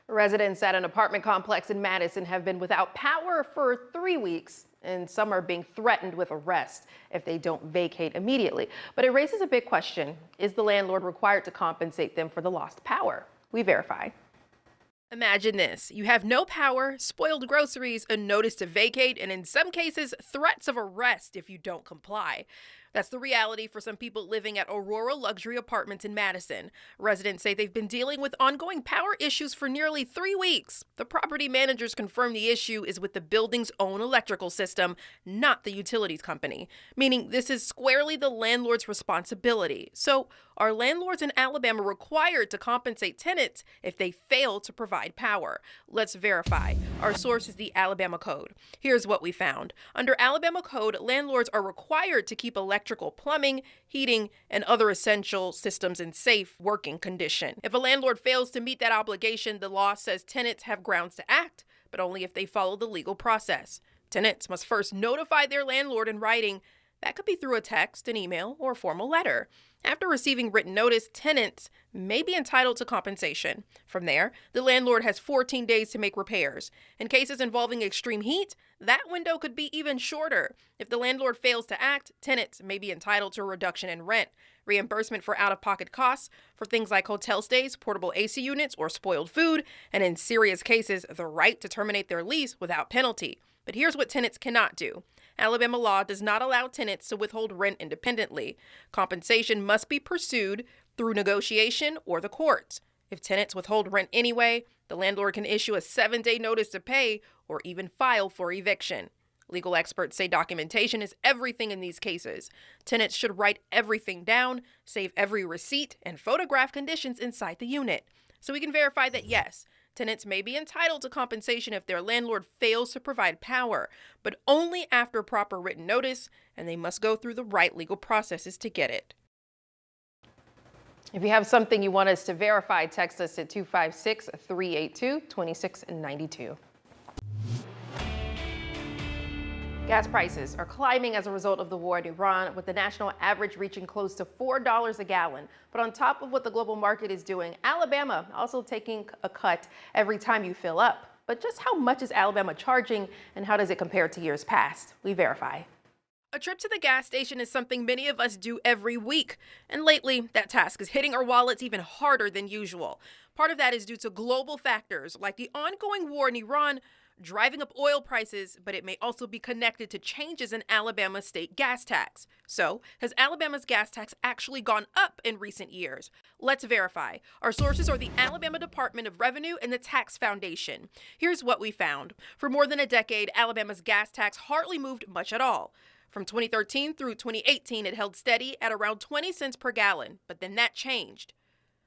Residents at an apartment complex in Madison have been without power for 3 weeks, and some are being threatened with arrest if they don't vacate immediately. But it raises a big question. Is the landlord required to compensate them for the lost power? We verify. Imagine this. You have no power, spoiled groceries, a notice to vacate, and in some cases, threats of arrest if you don't comply. That's the reality for some people living at Aurora Luxury Apartments in Madison. Residents say they've been dealing with ongoing power issues for nearly 3 weeks. The property managers confirm the issue is with the building's own electrical system, not the utilities company, meaning this is squarely the landlord's responsibility. So, are landlords in Alabama required to compensate tenants if they fail to provide power? Let's verify. Our source is the Alabama Code. Here's what we found. Under Alabama Code, landlords are required to keep electrical, plumbing, heating, and other essential systems in safe working condition. If a landlord fails to meet that obligation, the law says tenants have grounds to act, but only if they follow the legal process. Tenants must first notify their landlord in writing. That could be through a text, an email, or a formal letter. After receiving written notice, tenants may be entitled to compensation. From there, the landlord has 14 days to make repairs. In cases involving extreme heat, that window could be even shorter. If the landlord fails to act, tenants may be entitled to a reduction in rent, reimbursement for out-of-pocket costs for things like hotel stays, portable AC units, or spoiled food, and in serious cases, the right to terminate their lease without penalty. But here's what tenants cannot do. Alabama law does not allow tenants to withhold rent independently. Compensation must be pursued through negotiation or the courts. If tenants withhold rent anyway, the landlord can issue a 7-day notice to pay or even file for eviction. Legal experts say documentation is everything in these cases. Tenants should write everything down, save every receipt, and photograph conditions inside the unit. So we can verify that yes, tenants may be entitled to compensation if their landlord fails to provide power, but only after proper written notice, and they must go through the right legal processes to get it. If you have something you want us to verify, text us at 256-382-2692. Gas prices are climbing as a result of the war in Iran, with the national average reaching close to $4 a gallon. But on top of what the global market is doing, Alabama also taking a cut every time you fill up. But just how much is Alabama charging, and how does it compare to years past? We verify. A trip to the gas station is something many of us do every week, and lately that task is hitting our wallets even harder than usual. Part of that is due to global factors like the ongoing war in Iran, driving up oil prices, but it may also be connected to changes in Alabama's state gas tax. So, has Alabama's gas tax actually gone up in recent years? Let's verify. Our sources are the Alabama Department of Revenue and the Tax Foundation. Here's what we found. For more than a decade, Alabama's gas tax hardly moved much at all. From 2013 through 2018, it held steady at around 20 cents per gallon, but then that changed.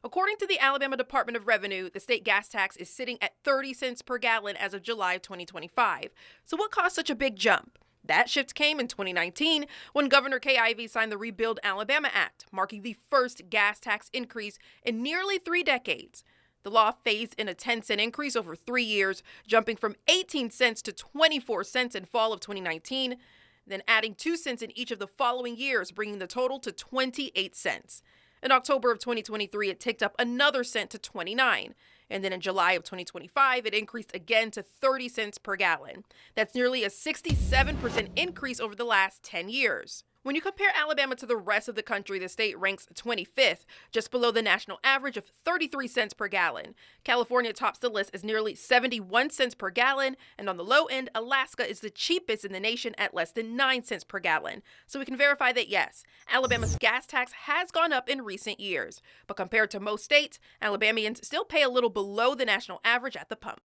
According to the Alabama Department of Revenue, the state gas tax is sitting at 30 cents per gallon as of July of 2025. So what caused such a big jump? That shift came in 2019 when Governor Kay Ivey signed the Rebuild Alabama Act, marking the first gas tax increase in nearly 3 decades. The law phased in a 10-cent increase over 3 years, jumping from 18 cents to 24 cents in fall of 2019, then adding 2 cents in each of the following years, bringing the total to 28 cents. In October of 2023, it ticked up another cent to 29. And then in July of 2025, it increased again to 30 cents per gallon. That's nearly a 67% increase over the last 10 years. When you compare Alabama to the rest of the country, the state ranks 25th, just below the national average of 33 cents per gallon. California tops the list as nearly 71 cents per gallon, and on the low end, Alaska is the cheapest in the nation at less than 9 cents per gallon. So we can verify that yes, Alabama's gas tax has gone up in recent years. But compared to most states, Alabamians still pay a little below the national average at the pump.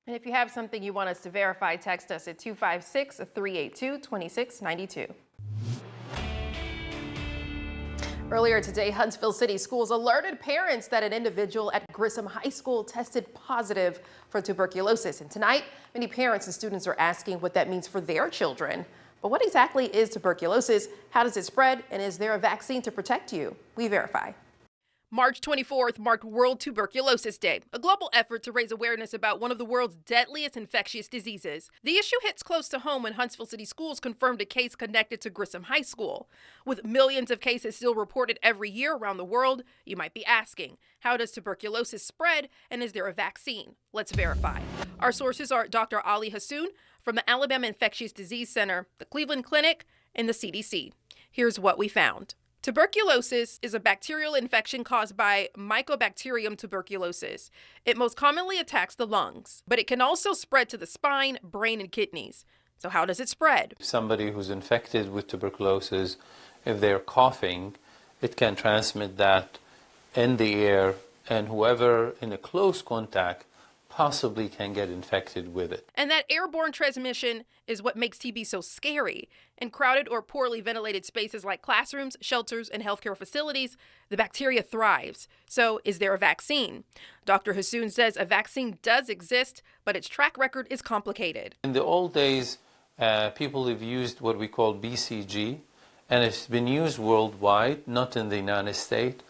And if you have something you want us to verify, text us at 256-382-2692. Earlier today, Huntsville City Schools alerted parents that an individual at Grissom High School tested positive for tuberculosis. And tonight, many parents and students are asking what that means for their children. But what exactly is tuberculosis? How does it spread? And is there a vaccine to protect you? We verify. March 24th marked World Tuberculosis Day, a global effort to raise awareness about one of the world's deadliest infectious diseases. The issue hits close to home when Huntsville City Schools confirmed a case connected to Grissom High School. With millions of cases still reported every year around the world, you might be asking, how does tuberculosis spread and is there a vaccine? Let's verify. Our sources are Dr. Ali Hassoun from the Alabama Infectious Disease Center, the Cleveland Clinic, and the CDC. Here's what we found. Tuberculosis is a bacterial infection caused by Mycobacterium tuberculosis. It most commonly attacks the lungs, but it can also spread to the spine, brain, and kidneys. So how does it spread? Somebody who's infected with tuberculosis, if they're coughing, it can transmit that in the air, and whoever in a close contact possibly can get infected with it. And that airborne transmission is what makes TB so scary. In crowded or poorly ventilated spaces like classrooms, shelters, and healthcare facilities, the bacteria thrives. So is there a vaccine? Dr. Hassoun says a vaccine does exist, but its track record is complicated. In the old days, people have used what we call BCG, and it's been used worldwide, not in the United States.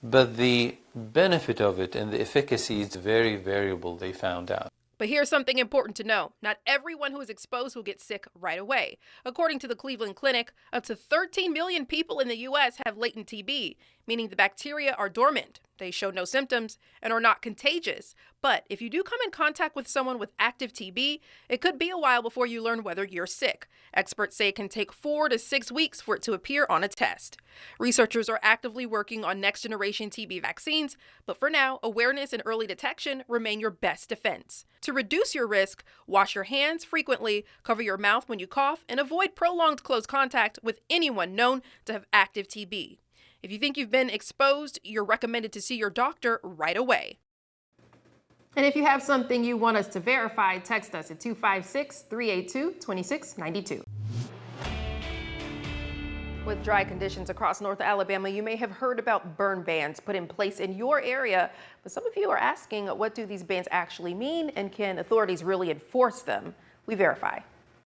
But the benefit of it and the efficacy is very variable, they found out. But here's something important to know. Not everyone who is exposed will get sick right away. According to the Cleveland Clinic, up to 13 million people in the U.S. have latent TB, meaning the bacteria are dormant. They show no symptoms and are not contagious. But if you do come in contact with someone with active TB, it could be a while before you learn whether you're sick. Experts say it can take 4 to 6 weeks for it to appear on a test. Researchers are actively working on next-generation TB vaccines, but for now, awareness and early detection remain your best defense. To reduce your risk, wash your hands frequently, cover your mouth when you cough, and avoid prolonged close contact with anyone known to have active TB. If you think you've been exposed, you're recommended to see your doctor right away. And if you have something you want us to verify, text us at 256-382-2692. With dry conditions across North Alabama, you may have heard about burn bans put in place in your area, but some of you are asking, what do these bans actually mean, and can authorities really enforce them? We verify.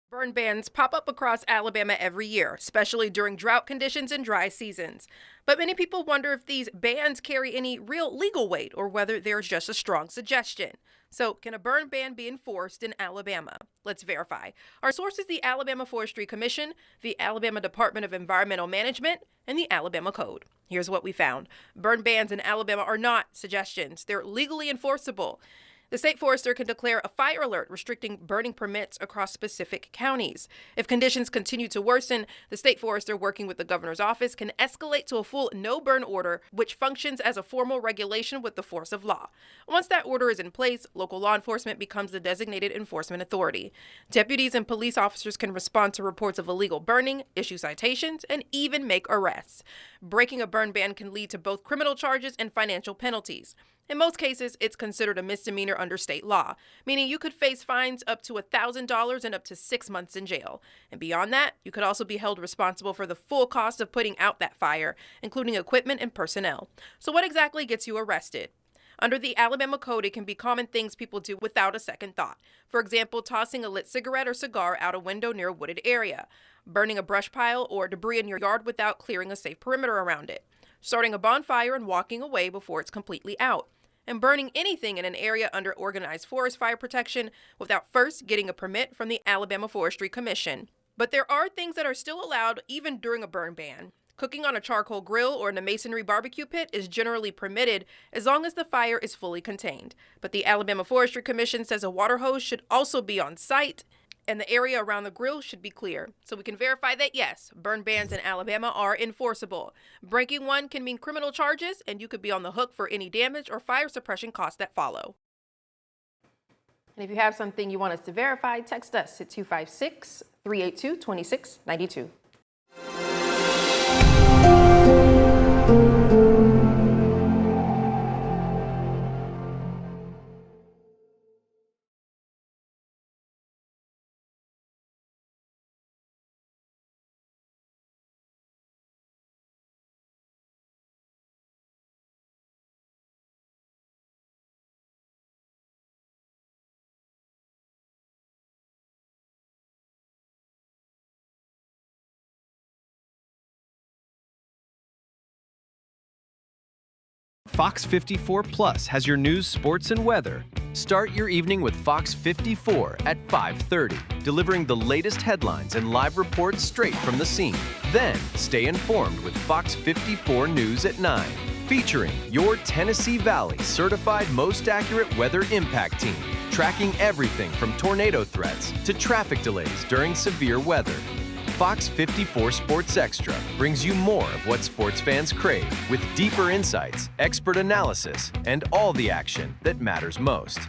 Burn bans pop up across Alabama every year, especially during drought conditions and dry seasons. But many people wonder if these bans carry any real legal weight or whether there's just a strong suggestion. So, can a burn ban be enforced in Alabama? Let's verify. Our source is the Alabama Forestry Commission, the Alabama Department of Environmental Management, and the Alabama Code. Here's what we found. Burn bans in Alabama are not suggestions. They're legally enforceable. The state forester can declare a fire alert restricting burning permits across specific counties. If conditions continue to worsen, the state forester, working with the governor's office, can escalate to a full no-burn order, which functions as a formal regulation with the force of law. Once that order is in place, local law enforcement becomes the designated enforcement authority. Deputies and police officers can respond to reports of illegal burning, issue citations, and even make arrests. Breaking a burn ban can lead to both criminal charges and financial penalties. In most cases, it's considered a misdemeanor under state law, meaning you could face fines up to $1,000 and up to 6 months in jail. And beyond that, you could also be held responsible for the full cost of putting out that fire, including equipment and personnel. So what exactly gets you arrested? Under the Alabama Code, it can be common things people do without a second thought. For example, tossing a lit cigarette or cigar out a window near a wooded area, burning a brush pile or debris in your yard without clearing a safe perimeter around it, starting a bonfire and walking away before it's completely out, and burning anything in an area under organized forest fire protection without first getting a permit from the Alabama Forestry Commission. But there are things that are still allowed even during a burn ban. Cooking on a charcoal grill or in a masonry barbecue pit is generally permitted as long as the fire is fully contained. But the Alabama Forestry Commission says a water hose should also be on site, and the area around the grill should be clear. So we can verify that, yes, burn bans in Alabama are enforceable. Breaking one can mean criminal charges, and you could be on the hook for any damage or fire suppression costs that follow. And if you have something you want us to verify, text us at 256-382-2692. Fox 54 Plus has your news, sports, and weather. Start your evening with Fox 54 at 5:30, delivering the latest headlines and live reports straight from the scene. Then, stay informed with Fox 54 News at 9, featuring your Tennessee Valley certified most accurate weather impact team, tracking everything from tornado threats to traffic delays during severe weather. Fox 54 Sports Extra brings you more of what sports fans crave, with deeper insights, expert analysis, and all the action that matters most.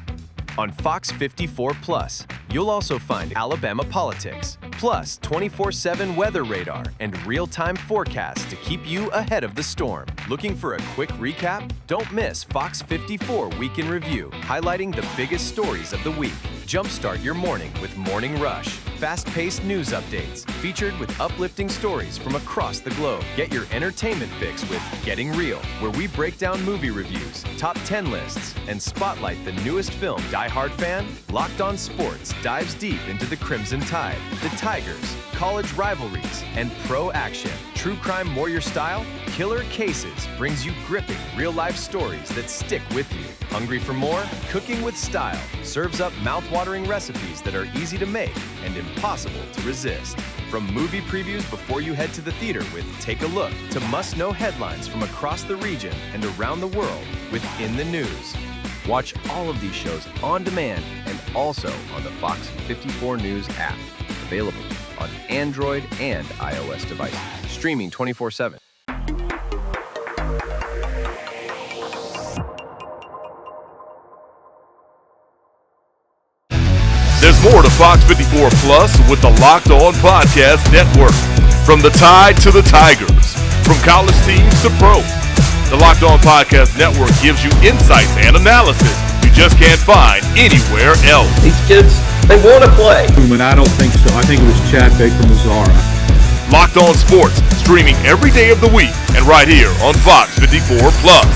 On Fox 54 Plus, you'll also find Alabama politics, plus 24/7 weather radar and real-time forecasts to keep you ahead of the storm. Looking for a quick recap? Don't miss Fox 54 Week in Review, highlighting the biggest stories of the week. Jumpstart your morning with Morning Rush. Fast-paced news updates featured with uplifting stories from across the globe. Get your entertainment fix with Getting Real, where we break down movie reviews, top 10 lists, and spotlight the newest film. Die Hard fan? Locked On Sports dives deep into the Crimson Tide, the Tigers, college rivalries, and pro action. True Crime Warrior Style? Killer Cases brings you gripping real-life stories that stick with you. Hungry for more? Cooking with Style serves up mouth-watering recipes that are easy to make and impossible to resist. From movie previews before you head to the theater with Take a Look to must-know headlines from across the region and around the world with In the News. Watch all of these shows on demand and also on the Fox 54 News app. Available on Android and iOS devices. Streaming 24/7. There's more to Fox 54 Plus with the Locked On Podcast Network. From the Tide to the Tigers, from college teams to pro, the Locked On Podcast Network gives you insights and analysis you just can't find anywhere else. These kids, they want to play. But I don't think so. I think it was Chad Baker-Mazzara. Locked On Sports, streaming every day of the week and right here on Fox 54 Plus.